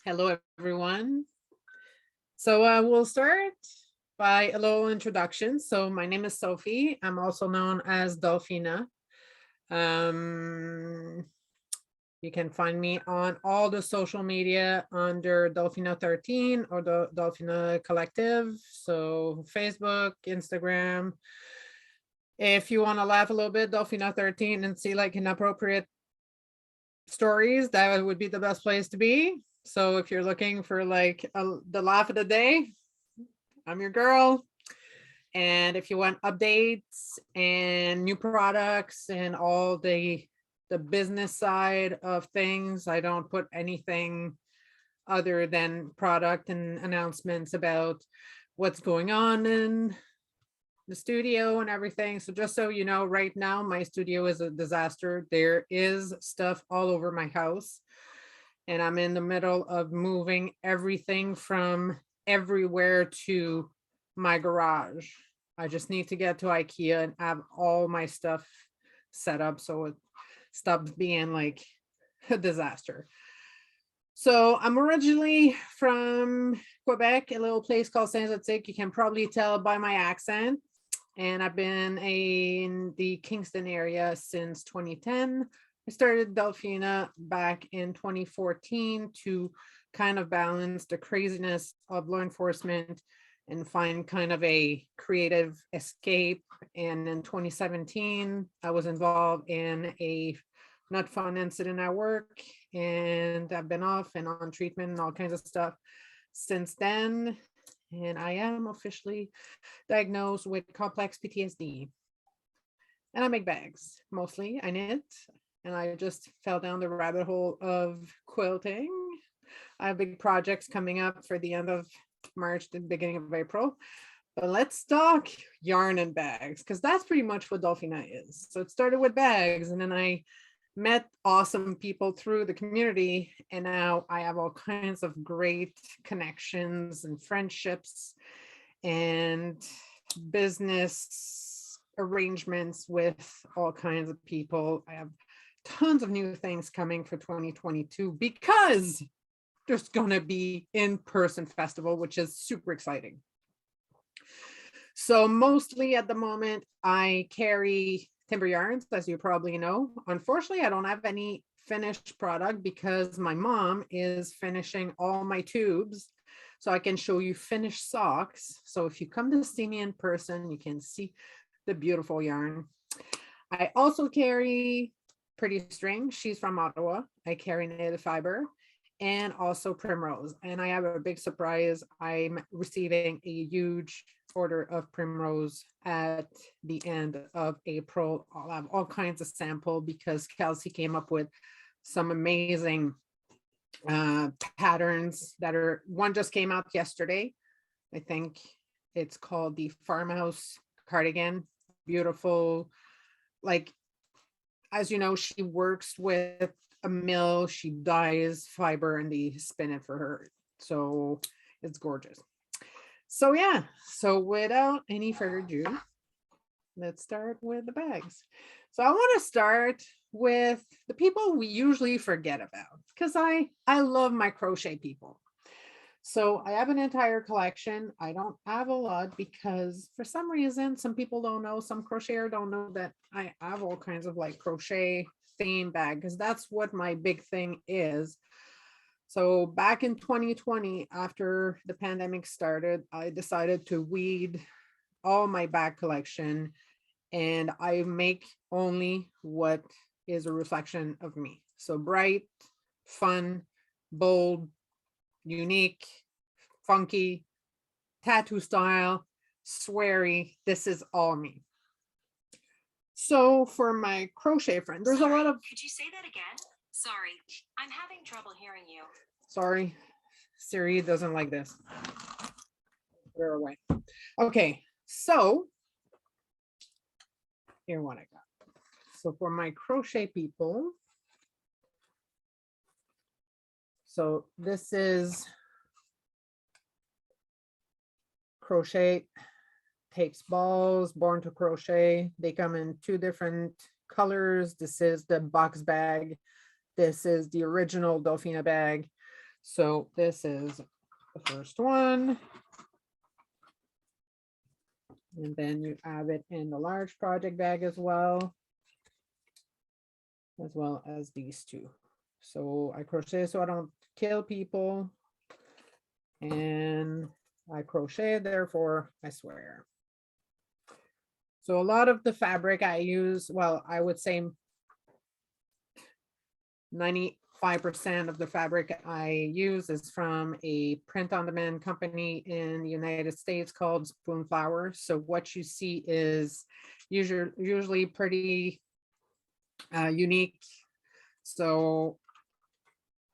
Hello, everyone. We'll start by a little introduction. So my name is Sophie. I'm also known as Dolphina. Um, you can find me on all the social media under Dolphina 13 or the Dolphina Collective. So Facebook, Instagram. If you want to laugh a little bit, Dolphina 13 and see like inappropriate stories, that would be the best place to be. So if you're looking for the laugh of the day, I'm your girl. And if you want updates and new products and all the business side of things, I don't put anything other than product and announcements about what's going on in the studio and everything. So just so you know, right now my studio is a disaster. There is stuff all over my house, and I'm in the middle of moving everything from everywhere to my garage. I just need to get to IKEA and have all my stuff set up so it stops being like a disaster. So I'm originally from Quebec, a little place called Saint-Zotique. You can probably tell by my accent. And I've been in the Kingston area since 2010. I started Dolphina back in 2014 to kind of balance the craziness of law enforcement and find kind of a creative escape. And in 2017, I was involved in a not fun incident at work, and I've been off and on treatment and all kinds of stuff since then. And I am officially diagnosed with complex PTSD. And I make bags, mostly. I knit, and I just fell down the rabbit hole of quilting. I have big projects coming up for the end of March, the beginning of April. But let's talk yarn and bags, because that's pretty much what Dolphina is. So it started with bags, and then I met awesome people through the community, and now I have all kinds of great connections and friendships and business arrangements with all kinds of people. I have tons of new things coming for 2022 because there's going to be in-person festival, which is super exciting. So mostly at the moment, I carry timber yarns, as you probably know. Unfortunately, I don't have any finished product because my mom is finishing all my tubes. So I can show you finished socks. So if you come to see me in person, you can see the beautiful yarn. I also carry Pretty String. She's from Ottawa. I carry Native Fibre and also Primrose. And I have a big surprise. I'm receiving a huge order of Primrose at the end of April. I'll have all kinds of sample because Kelsey came up with some amazing patterns that are, one just came out yesterday. I think it's called the Farmhouse Cardigan. Beautiful. Like, as you know, she works with a mill. She dyes fiber and they spin it for her. So it's gorgeous. So yeah, so without any further ado, let's start with the bags. So I want to start with the people we usually forget about, because I love my crochet people. So I have an entire collection. I don't have a lot because for some reason, some people don't know, some crocheter don't know that I have all kinds of like crochet theme bag, because that's what my big thing is. So back in 2020, after the pandemic started, I decided to weed all my bag collection, and I make only what is a reflection of me. So bright, fun, bold, unique, funky, tattoo style, sweary. This is all me. So for my crochet friend, there's a lot of... Could you say that again? Sorry, I'm having trouble hearing you. Sorry, Siri doesn't like this. Put her away. Okay, so here what I got. So for my crochet people, so this is crochet tapes balls, born to crochet. They come in two different colors. This is the box bag. This is the original Dolphina bag. So this is the first one. And then you have it in the large project bag as well as these two. So I crochet so I don't kill people. And I crochet, therefore I swear. So a lot of the fabric I use, well, I would say 95% of the fabric I use is from a print-on-demand company in the United States called Spoonflower. So what you see is usually pretty unique. So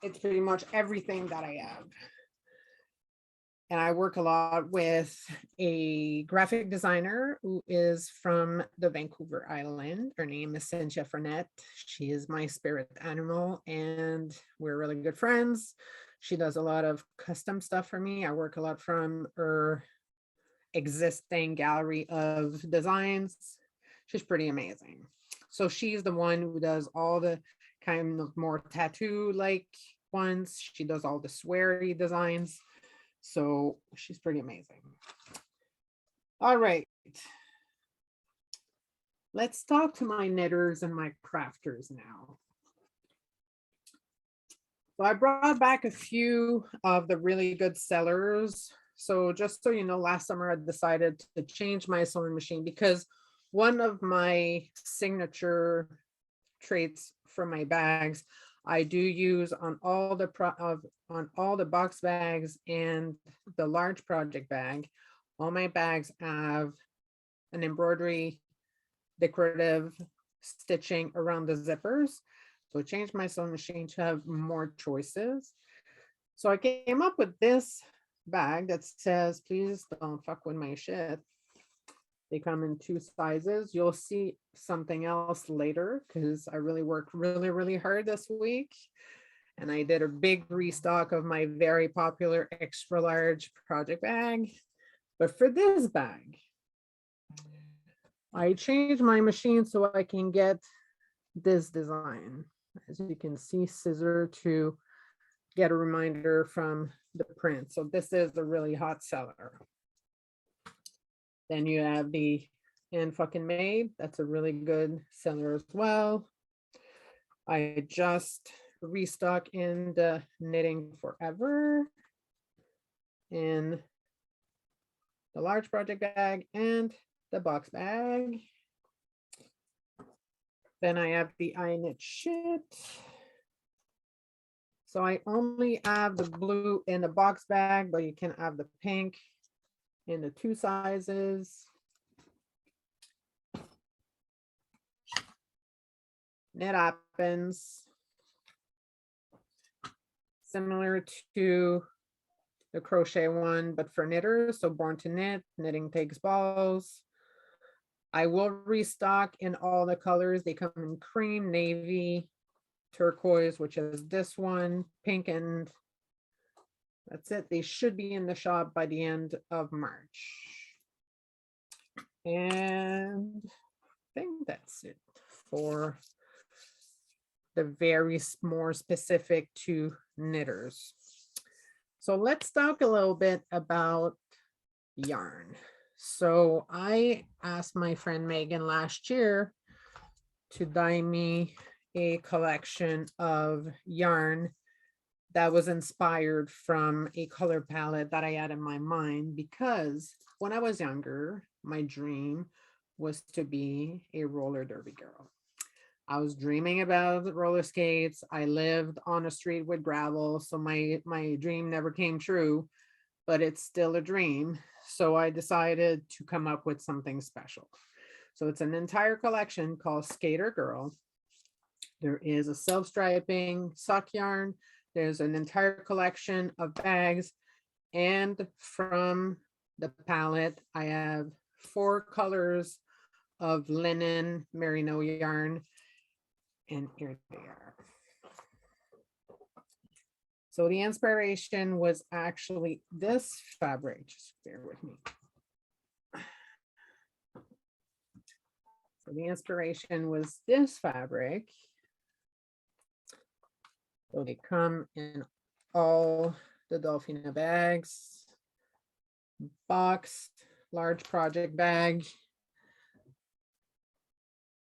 it's pretty much everything that I have. And I work a lot with a graphic designer who is from the Vancouver Island. Her name is Cynthia Frenette. She is my spirit animal and we're really good friends. She does a lot of custom stuff for me. I work a lot from her existing gallery of designs. She's pretty amazing. So she's the one who does all the kind of more tattoo-like ones. She does all the sweary designs. So she's pretty amazing. All right. Let's talk to my knitters and my crafters now. So I brought back a few of the really good sellers. So just so you know, last summer I decided to change my sewing machine because one of my signature traits for my bags I do use on all the box bags and the large project bag. All my bags have an embroidery decorative stitching around the zippers. So I changed my sewing machine to have more choices. So I came up with this bag that says, please don't fuck with my shit. They come in 2 sizes. You'll see something else later because I really worked really hard this week. And I did a big restock of my very popular extra large project bag. But for this bag, I changed my machine so I can get this design. As you can see, scissor to get a reminder from the print. So this is a really hot seller. Then you have the And Fucking Made. That's a really good seller as well. I just restock in the Knitting Forever in the large project bag and the box bag. Then I have the I Knit Shit. So I only have the blue in the box bag, but you can have the pink in the 2 sizes. Knit Happens. Similar to the crochet one, but for knitters. So Born to Knit, Knitting Takes Balls. I will restock in all the colors. They come in cream, navy, turquoise, which is this one, pink, and that's it. They should be in the shop by the end of March. And I think that's it for the very more specific to knitters. So let's talk a little bit about yarn. So I asked my friend Megan last year to dye me a collection of yarn that was inspired from a color palette that I had in my mind, because when I was younger, my dream was to be a roller derby girl. I was dreaming about roller skates. I lived on a street with gravel, so my dream never came true, but it's still a dream. So I decided to come up with something special. So it's an entire collection called Skater Girl. There is a self-striping sock yarn. There's an entire collection of bags. And from the palette, I have 4 colors of linen merino yarn. And here they are. So the inspiration was actually this fabric. Just bear with me. So the inspiration was this fabric. So they come in all the Dolphina bags. Box, large project bag.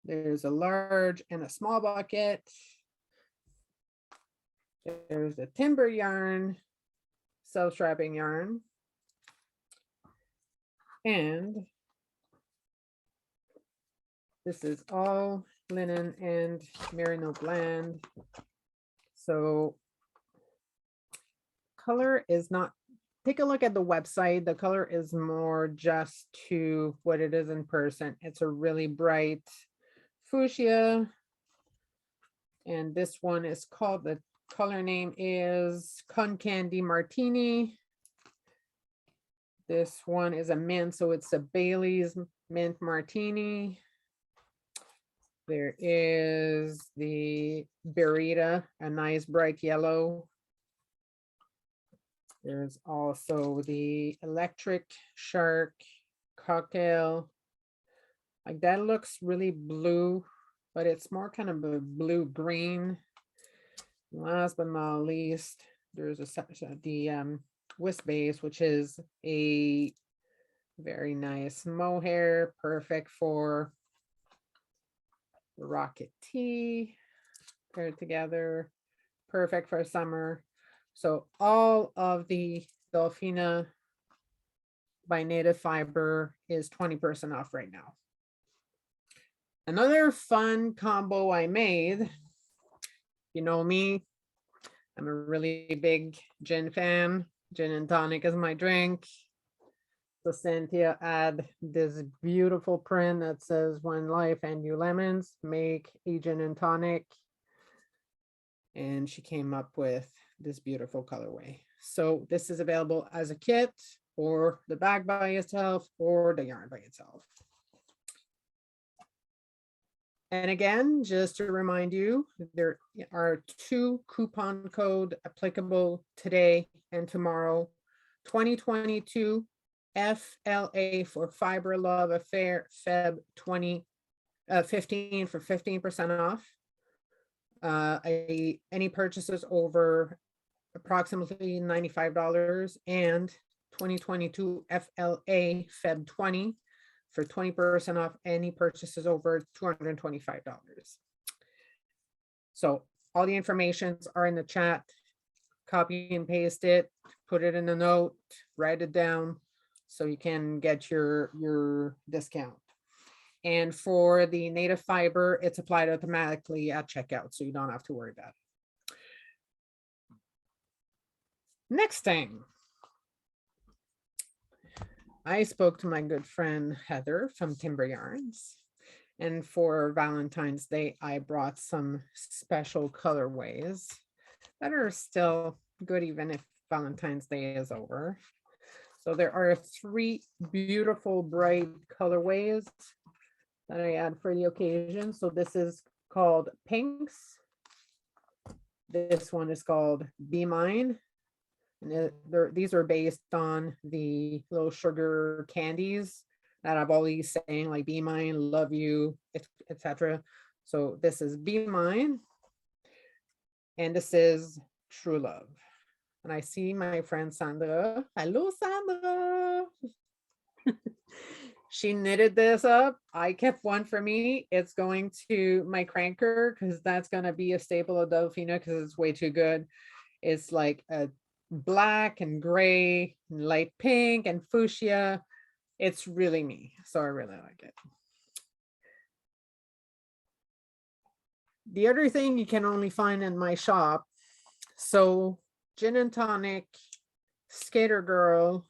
There's a large and a small bucket. There's the timber yarn, self-strapping yarn. And this is all linen and merino blend. So color is not, take a look at the website. The color is more just to what it is in person. It's a really bright fuchsia. And this one is called, the color name is Con Candy Martini. This one is a mint, so it's a Bailey's Mint Martini. There is the Berita, a nice bright yellow. There's also the Electric Shark Cocktail. Like that looks really blue, but it's more kind of a blue-green. Last but not least, there's the whisk base, which is a very nice mohair, perfect for rocket tea, paired together, perfect for summer. So all of the Dolphina by Native Fiber is 20% off right now. Another fun combo I made, you know me, I'm a really big gin fan. Gin and tonic is my drink. So Cynthia had this beautiful print that says, "When life and you lemons, make a gin and tonic." And she came up with this beautiful colorway. So this is available as a kit, or the bag by itself, or the yarn by itself. And again, just to remind you, there are 2 coupon code applicable today and tomorrow. 2022 FLA for Fibre Love Affair Feb 15 for 15% off. Any purchases over approximately $95, and 2022 FLA Feb 20 for 20% off any purchases over $225. So all the informations are in the chat. Copy and paste it, put it in a note, write it down so you can get your discount. And for the Native Fiber, it's applied automatically at checkout, so you don't have to worry about it. Next thing, I spoke to my good friend Heather from Timber Yarns, and for Valentine's Day, I brought some special colorways that are still good even if Valentine's Day is over. So there are 3 beautiful bright colorways that I add for the occasion. So this is called Pinks. This one is called Be Mine. And these are based on the little sugar candies that I've always saying, like Be Mine, love you, etc. So this is Be Mine. And this is True Love. And I see my friend Sandra. Hello, Sandra. She knitted this up. I kept one for me. It's going to my cranker because that's going to be a staple of Dolphina because it's way too good. It's like a black and gray, and light pink and fuchsia. It's really me. So I really like it. The other thing you can only find in my shop. So Gin and Tonic, Skater Girl,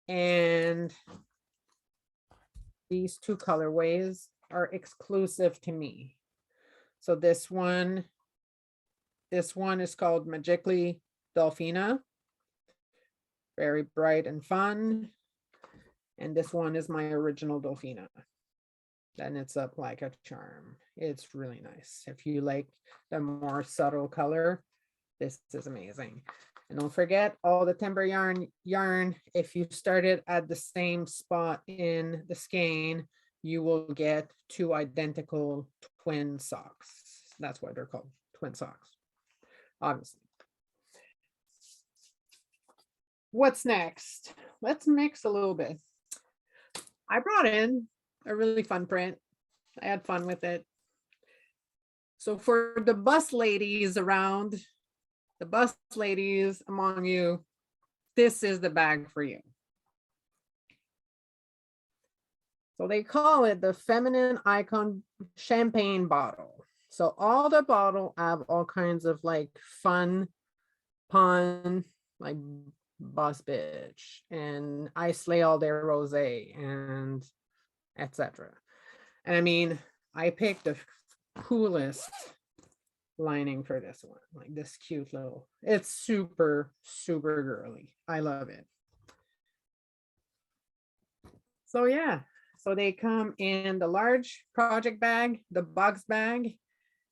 and these 2 colorways are exclusive to me. So this one is called Magically Dolphina, very bright and fun. And this one is my original Dolphina. And it's up like a charm. It's really nice. If you like the more subtle color, this is amazing. And don't forget all the timber yarn. If you started at the same spot in the skein, you will get 2 identical twin socks. That's why they're called twin socks, obviously. What's next? Let's mix a little bit. I brought in a really fun print. I had fun with it. So for the bus ladies around, the bus ladies among you, this is the bag for you. So they call it the feminine icon champagne bottle. So all the bottle have all kinds of like fun pun, like boss bitch and I slay all their rosé and etc. And I mean, I picked the coolest lining for this one, like this cute little, it's super, super girly. I love it. So yeah, so they come in the large project bag, the box bag,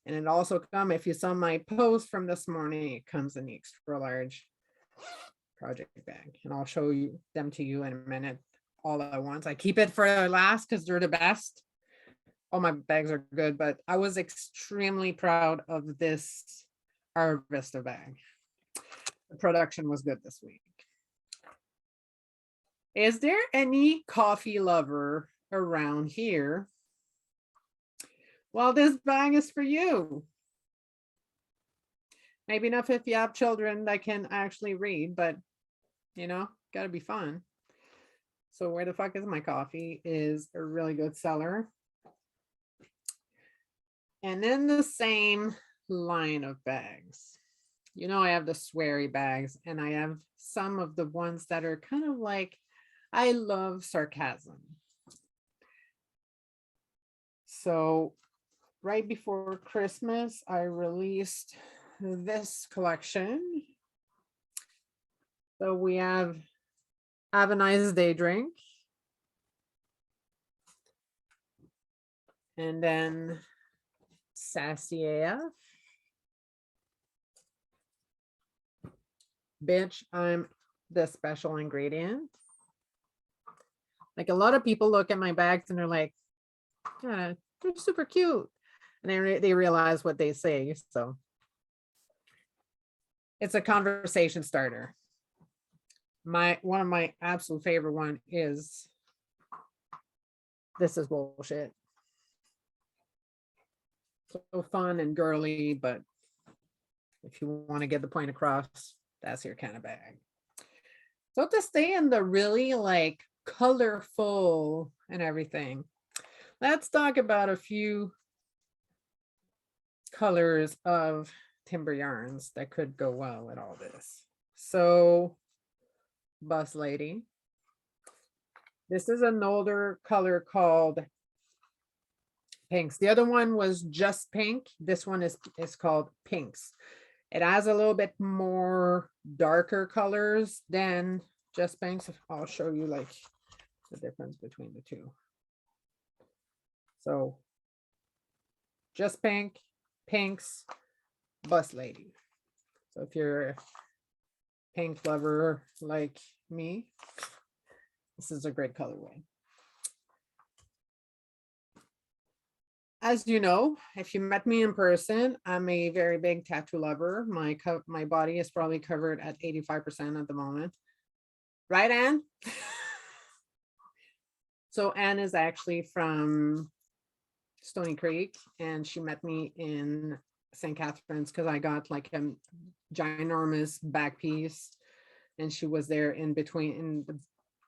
and it also come, if you saw my post from this morning, it comes in the extra large project bag. And I'll show you them to you in a minute all at once. I keep it for last because they're the best. All my bags are good, but I was extremely proud of this Harvester bag. The production was good this week. Is there any coffee lover around here? Well, this bag is for you. Maybe not if you have children that can actually read, but you know, gotta be fun. So Where the Fuck Is My Coffee is a really good seller. And then the same line of bags. You know, I have the sweary bags and I have some of the ones that are kind of like, I love sarcasm. So right before Christmas, I released this collection. So we have a Nice Day drink. And then Sassy AF. Bitch, I'm the special ingredient. Like a lot of people look at my bags and they're like, yeah, they're super cute. And they realize what they say. So it's a conversation starter. One of my absolute favorite one is This Is Bullshit. So fun and girly, but if you want to get the point across, that's your kind of bag. So to stay in the really like colorful and everything, let's talk about a few colors of timber yarns that could go well with all this. So Bus Lady. This is an older color called Pinks. The other one was just pink. This one is called Pinks. It has a little bit more darker colors than just Pinks. I'll show you like the difference between the two. So just pink, Pinks, Bus Lady. So if you're a pink lover like me, this is a great colorway. As you know, if you met me in person, I'm a very big tattoo lover. My body is probably covered at 85% at the moment. Right, Anne? So Anne is actually from Stony Creek, and she met me in St. Catharines because I got like a ginormous back piece, and she was there in between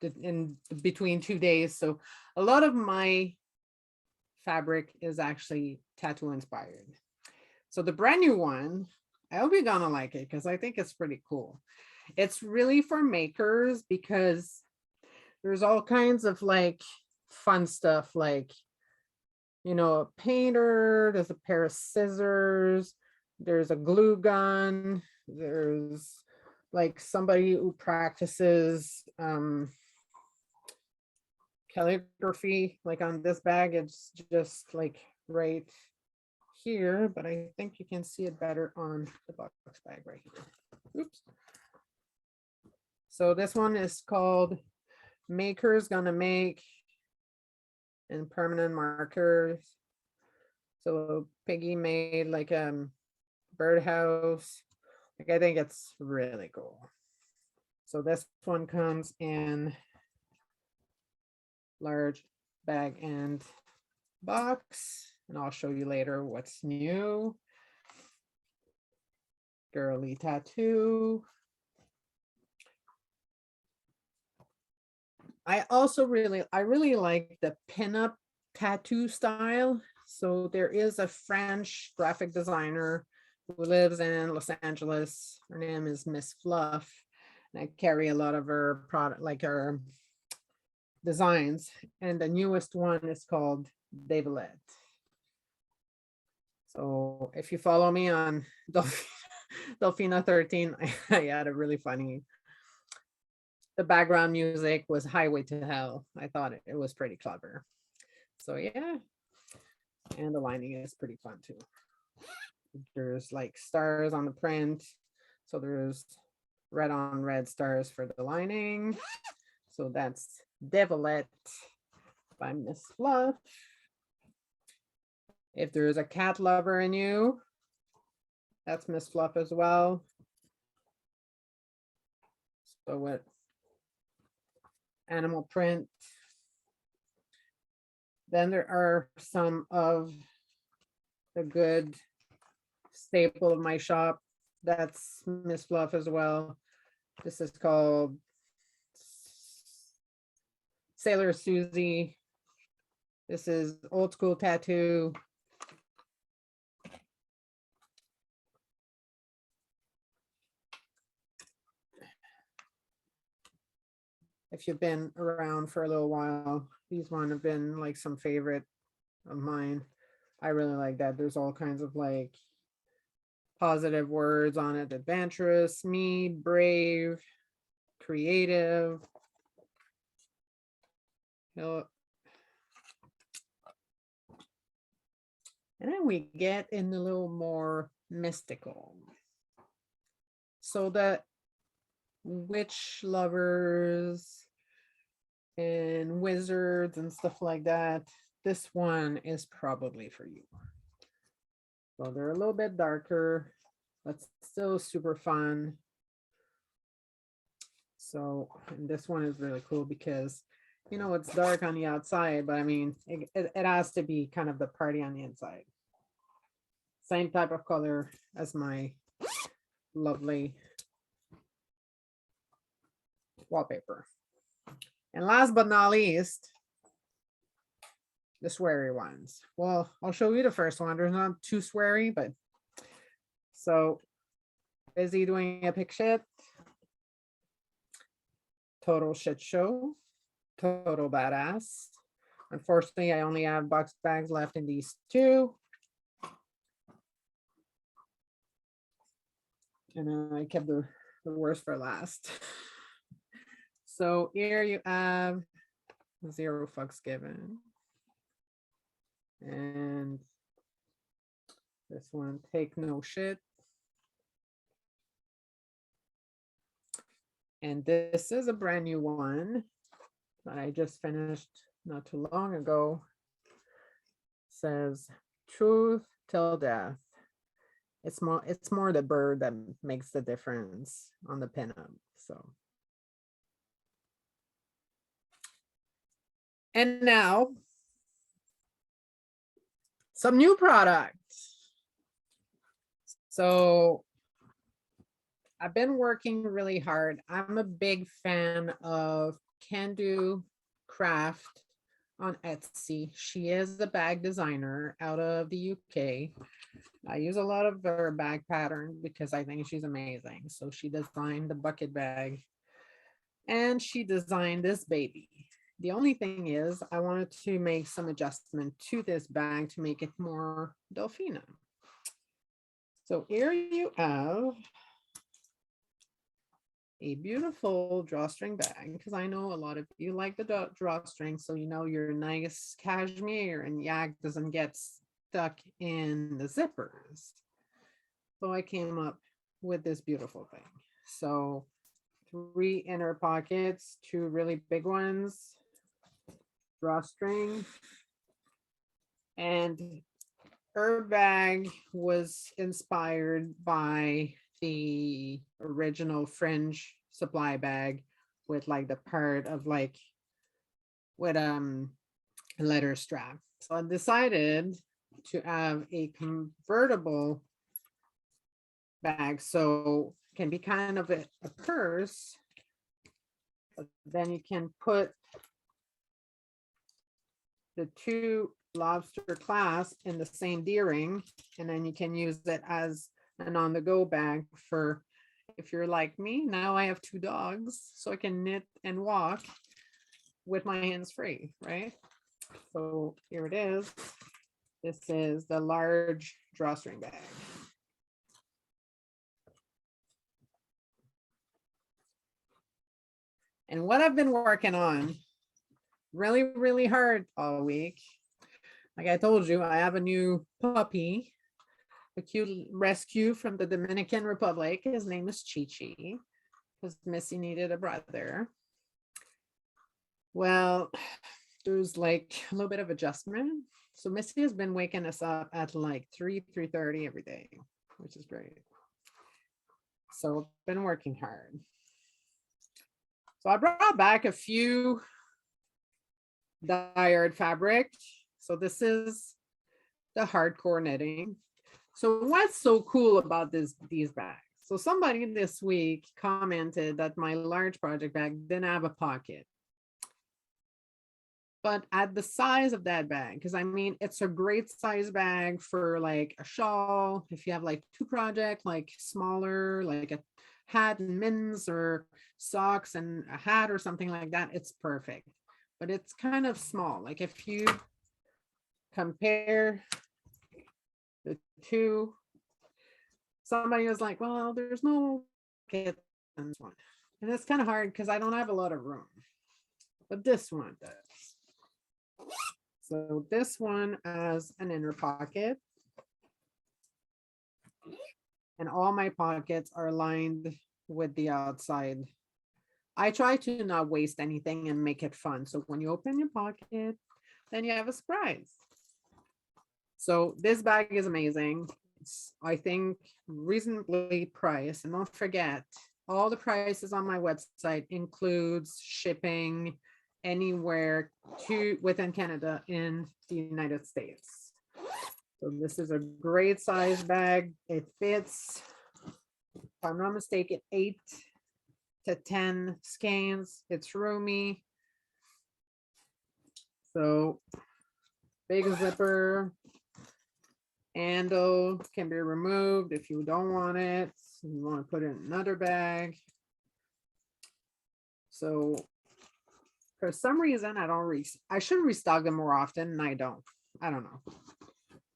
2 days. So a lot of my fabric is actually tattoo inspired. So the brand new one, I hope you're gonna like it because I think it's pretty cool. It's really for makers because there's all kinds of like fun stuff, like, you know, a painter, there's a pair of scissors, there's a glue gun, there's like somebody who practices calligraphy. Like on this bag, it's just like right here, but I think you can see it better on the box bag right here. Oops. So this one is called Maker's Gonna Make and permanent markers. So Piggy made like a birdhouse. Like I think it's really cool. So this one comes in large bag and box, and I'll show you later what's new. Girly tattoo. I really like the pinup tattoo style. So there is a French graphic designer who lives in Los Angeles. Her name is Miss Fluff. And I carry a lot of her product, like her designs. And the newest one is called Devilette. So if you follow me on Dolphina 13, I had a really funny. The background music was Highway to Hell. I thought it was pretty clever. So yeah, and the lining is pretty fun too. There's like stars on the print. So there's red on red stars for the lining. So that's Devilette by Miss Fluff. If there's a cat lover in you, that's Miss Fluff as well. So what? Animal print. Then there are some of the good staple of my shop. That's Miss Fluff as well. This is called Sailor Susie. This is Old School Tattoo. If you've been around for a little while, these one have been like some favorite of mine. I really like that. There's all kinds of like positive words on it. Adventurous, me, brave, creative. And then we get in a little more mystical. So the witch lovers and wizards and stuff like that, this one is probably for you. So they're a little bit darker, but still super fun. So and this one is really cool because, you know, it's dark on the outside, but I mean, it has to be kind of the party on the inside. Same type of color as my lovely wallpaper. And last but not least, the sweary ones. Well, I'll show you the first one. There's not too sweary, but so busy doing a pick shit. Total shit show. Total badass. Unfortunately, I only have box bags left in these two. And I kept the worst for last. So here you have 0 fucks given. And this one, take no shit. And this is a brand new one that I just finished not too long ago. It says truth till death. It's more the bird that makes the difference on the pinup. So. And now, some new products. So I've been working really hard. I'm a big fan of Can Do Craft on Etsy. She is the bag designer out of the UK. I use a lot of her bag pattern because I think she's amazing. So she designed the bucket bag and she designed this baby. The only thing is I wanted to make some adjustment to this bag to make it more Dolphina. So here you have a beautiful drawstring bag, because I know a lot of you like the drawstring, so you know your nice cashmere and yak doesn't get stuck in the zippers. So I came up with this beautiful thing. So 3 inner pockets, 2 really big ones, drawstring, and her bag was inspired by the original fringe supply bag with like the part of like with a letter strap. So I decided to have a convertible bag, so it can be kind of a purse, but then you can put the two lobster clasp in the same D-ring, and then you can use it as an on-the-go bag for if you're like me. Now I have two dogs, so I can knit and walk with my hands free, right? So here it is. This is the large drawstring bag. And what I've been working on really, really hard all week. Like I told you, I have a new puppy, a cute rescue from the Dominican Republic. His name is Chi-Chi, because Missy needed a brother. Well, there's like a little bit of adjustment. So Missy has been waking us up at like 3:30 every day, which is great. So I've been working hard. So I brought back a few dyed fabric. So this is the hardcore knitting. So what's so cool about these bags? So somebody this week commented that my large project bag didn't have a pocket. But at the size of that bag, because I mean, it's a great size bag for like a shawl. If you have like two projects, like smaller, like a hat and mittens or socks and a hat or something like that, it's perfect. But it's kind of small. Like if you compare the two, somebody was like, well, there's no pocket in this one. And it's kind of hard because I don't have a lot of room. But this one does. So this one has an inner pocket. And all my pockets are lined with the outside. I try to not waste anything and make it fun. So when you open your pocket, then you have a surprise. So this bag is amazing. It's, I think, reasonably priced. And don't forget, all the prices on my website includes shipping anywhere to within Canada in the United States. So this is a great size bag. It fits, if I'm not mistaken, 8 to 10 skeins. It's roomy. So big zipper. Handle can be removed if you don't want it. You want to put it in another bag. So for some reason, I should restock them more often, and I don't know.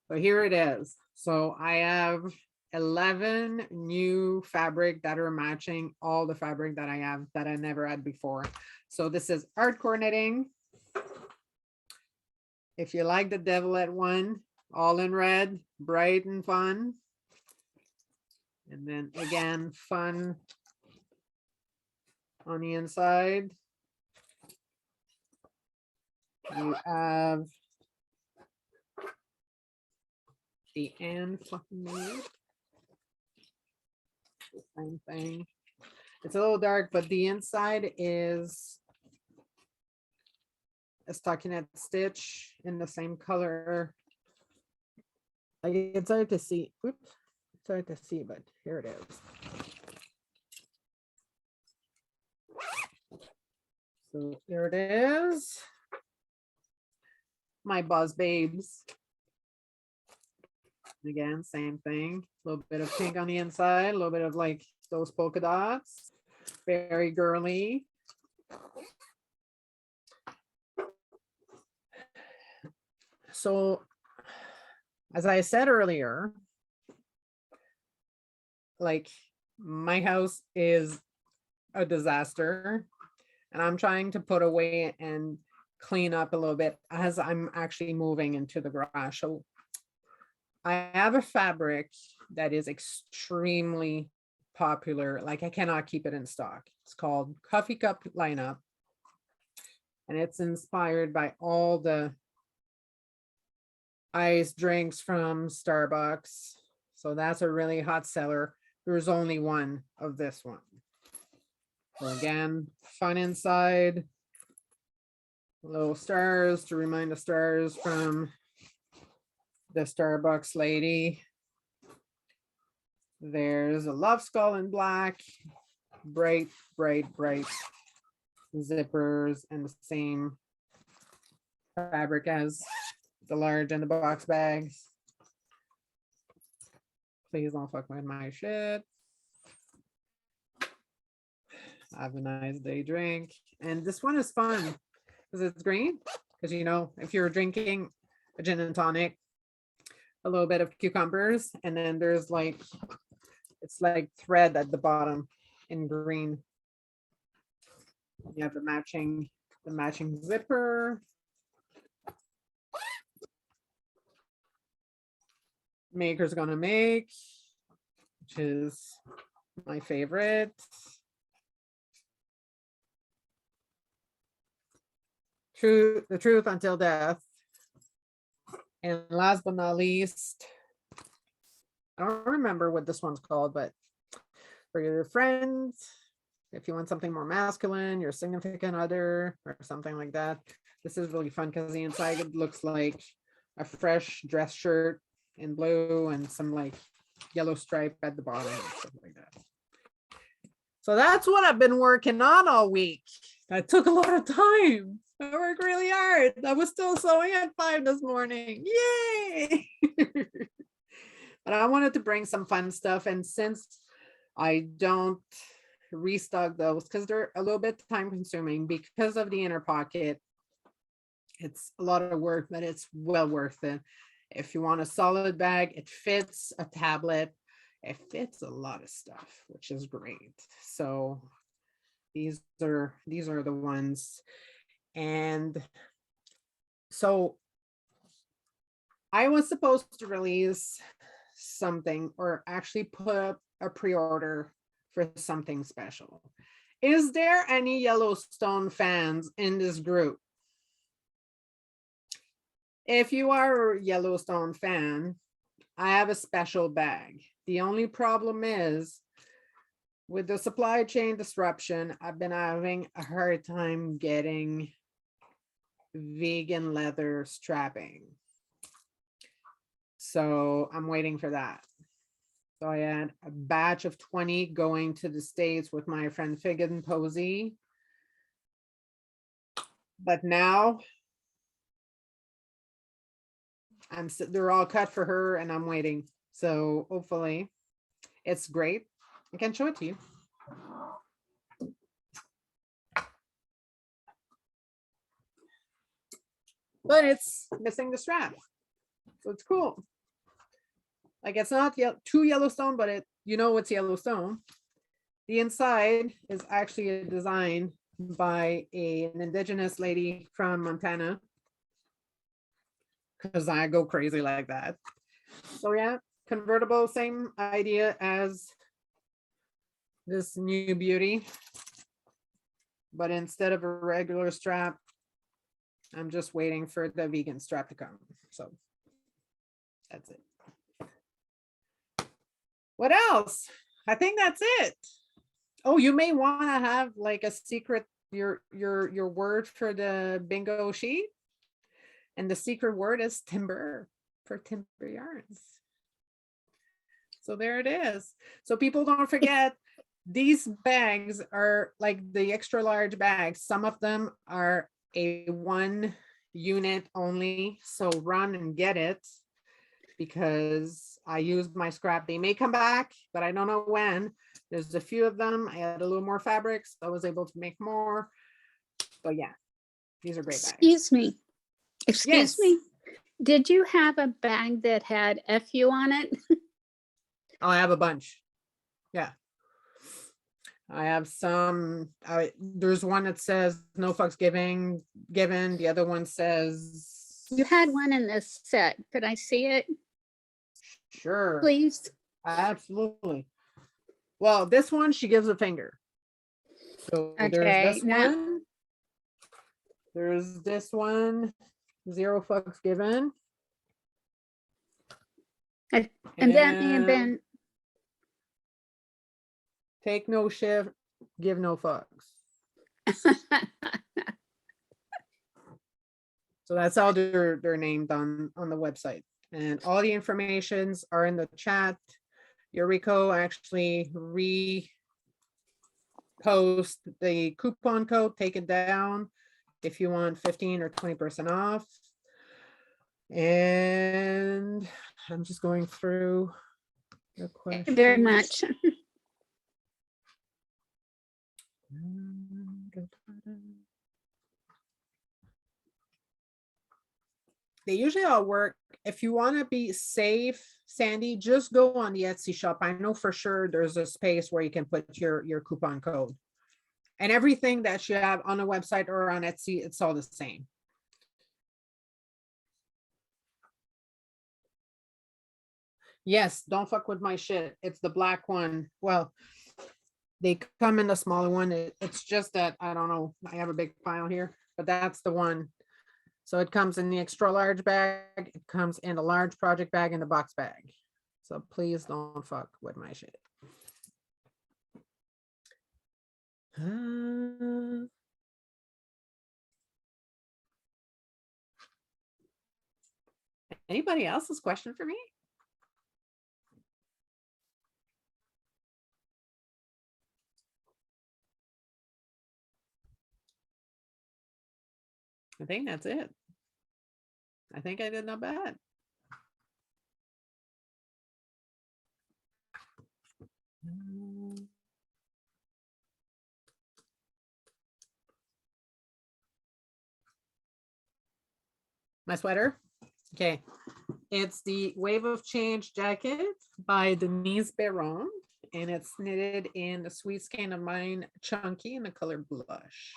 But here it is. So I have 11 new fabric that are matching all the fabric that I have that I never had before. So this is hardcore knitting. If you like the Devilette one, all in red, bright and fun. And then again, fun on the inside. You have the and fucking made. The same thing. It's a little dark, but the inside is a stockinette stitch in the same color. Like it's hard to see. Oops, it's hard to see, but here it is. So here it is. My Buzz Babes. Again, same thing. A little bit of pink on the inside, a little bit of like those polka dots. Very girly. So, as I said earlier, like my house is a disaster, and I'm trying to put away and clean up a little bit as I'm actually moving into the garage. So I have a fabric that is extremely popular. Like I cannot keep it in stock. It's called Coffee Cup Lineup. And it's inspired by all the iced drinks from Starbucks. So that's a really hot seller. There's only one of this one. So again, fun inside. Little stars to remind the stars from the Starbucks lady. There's a love skull in black, bright, bright, bright zippers and the same fabric as the large and the box bags. Please don't fuck with my shit. Have a nice day drink. And this one is fun because it's green. Because you know, if you're drinking a gin and tonic, a little bit of cucumbers, and then there's like, it's like thread at the bottom in green. You have the matching zipper. Maker's gonna make, which is my favorite. The truth until death. And last but not least, I don't remember what this one's called, but for your friends, if you want something more masculine, your significant other or something like that, this is really fun because the inside it looks like a fresh dress shirt in blue and some like yellow stripe at the bottom and stuff like that. So that's what I've been working on all week. That took a lot of time. I worked really hard. I was still sewing at 5 this morning. Yay! But I wanted to bring some fun stuff. And since I don't restock those because they're a little bit time consuming because of the inner pocket, it's a lot of work, but it's well worth it. If you want a solid bag, it fits a tablet. It fits a lot of stuff, which is great. So these are the ones. And so I was supposed to release something or actually put up a pre-order for something special. Is there any Yellowstone fans in this group? If you are a Yellowstone fan, I have a special bag. The only problem is with the supply chain disruption, I've been having a hard time getting vegan leather strapping. So I'm waiting for that. So I had a batch of 20 going to the States with my friend Fig and Posey. But now they're all cut for her and I'm waiting. So hopefully it's great. I can show it to you. But it's missing the strap. So it's cool. Like it's not too Yellowstone, but it, you know, it's Yellowstone. The inside is actually a design by an indigenous lady from Montana. Because I go crazy like that. So yeah, convertible, same idea as this new beauty. But instead of a regular strap, I'm just waiting for the vegan strap to come. So that's it. What else? I think that's it. Oh, you may want to have like a secret, your word for the bingo sheet. And the secret word is timber for timber yarns. So there it is. So people don't forget, these bags are like the extra large bags. Some of them are a 1 unit only. So run and get it because I used my scrap. They may come back, but I don't know when. There's a few of them. I had a little more fabrics. So I was able to make more. But yeah, these are great bags. Excuse me. Did you have a bag that had FU on it? Oh, I have a bunch. Yeah. I have some. There's one that says no fucks given. The other one says. You had one in this set. Could I see it? Sure. Please. Absolutely. Well, this one, she gives a finger. So there's this one. There's this one. 0 fucks given. And that may have been. Take no shit give no fucks. So that's how they're named on the website. And all the informations are in the chat. Yuriko actually repost the coupon code, take it down if you want 15 or 20% off. And I'm just going through the questions. Thank you very much. They usually all work. If you want to be safe, Sandy, just go on the Etsy shop. I know for sure there's a space where you can put your coupon code. And everything that you have on a website or on Etsy, it's all the same. Yes, don't fuck with my shit. It's the black one. Well, they come in the smaller one. It's just that, I don't know, I have a big pile here, but that's the one. So it comes in the extra large bag. It comes in a large project bag and the box bag. So please don't fuck with my shit. Anybody else's question for me? I think that's it. I think I did not bad. My sweater. Okay. It's the Wave of Change jacket by Denise Beron, and it's knitted in the Sweet Skein of Mine Chunky in the color blush.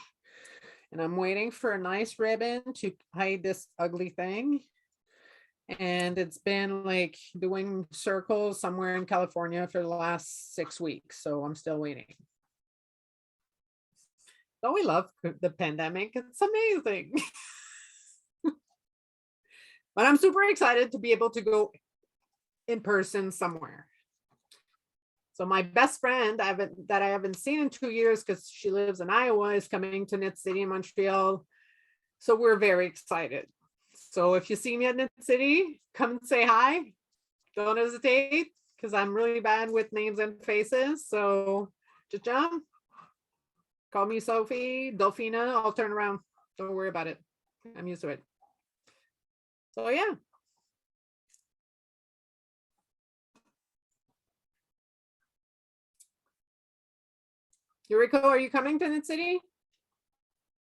And I'm waiting for a nice ribbon to hide this ugly thing. And it's been like doing circles somewhere in California for the last 6 weeks. So I'm still waiting. Don't we love the pandemic? It's amazing. But I'm super excited to be able to go in person somewhere. So my best friend that I haven't seen in 2 years because she lives in Iowa is coming to Knit City in Montreal. So we're very excited. So if you see me at Knit City, come and say hi. Don't hesitate because I'm really bad with names and faces. So just jump. Call me Sophie, Dolphina. I'll turn around. Don't worry about it. I'm used to it. So yeah. Yuriko, are you coming to Knit City?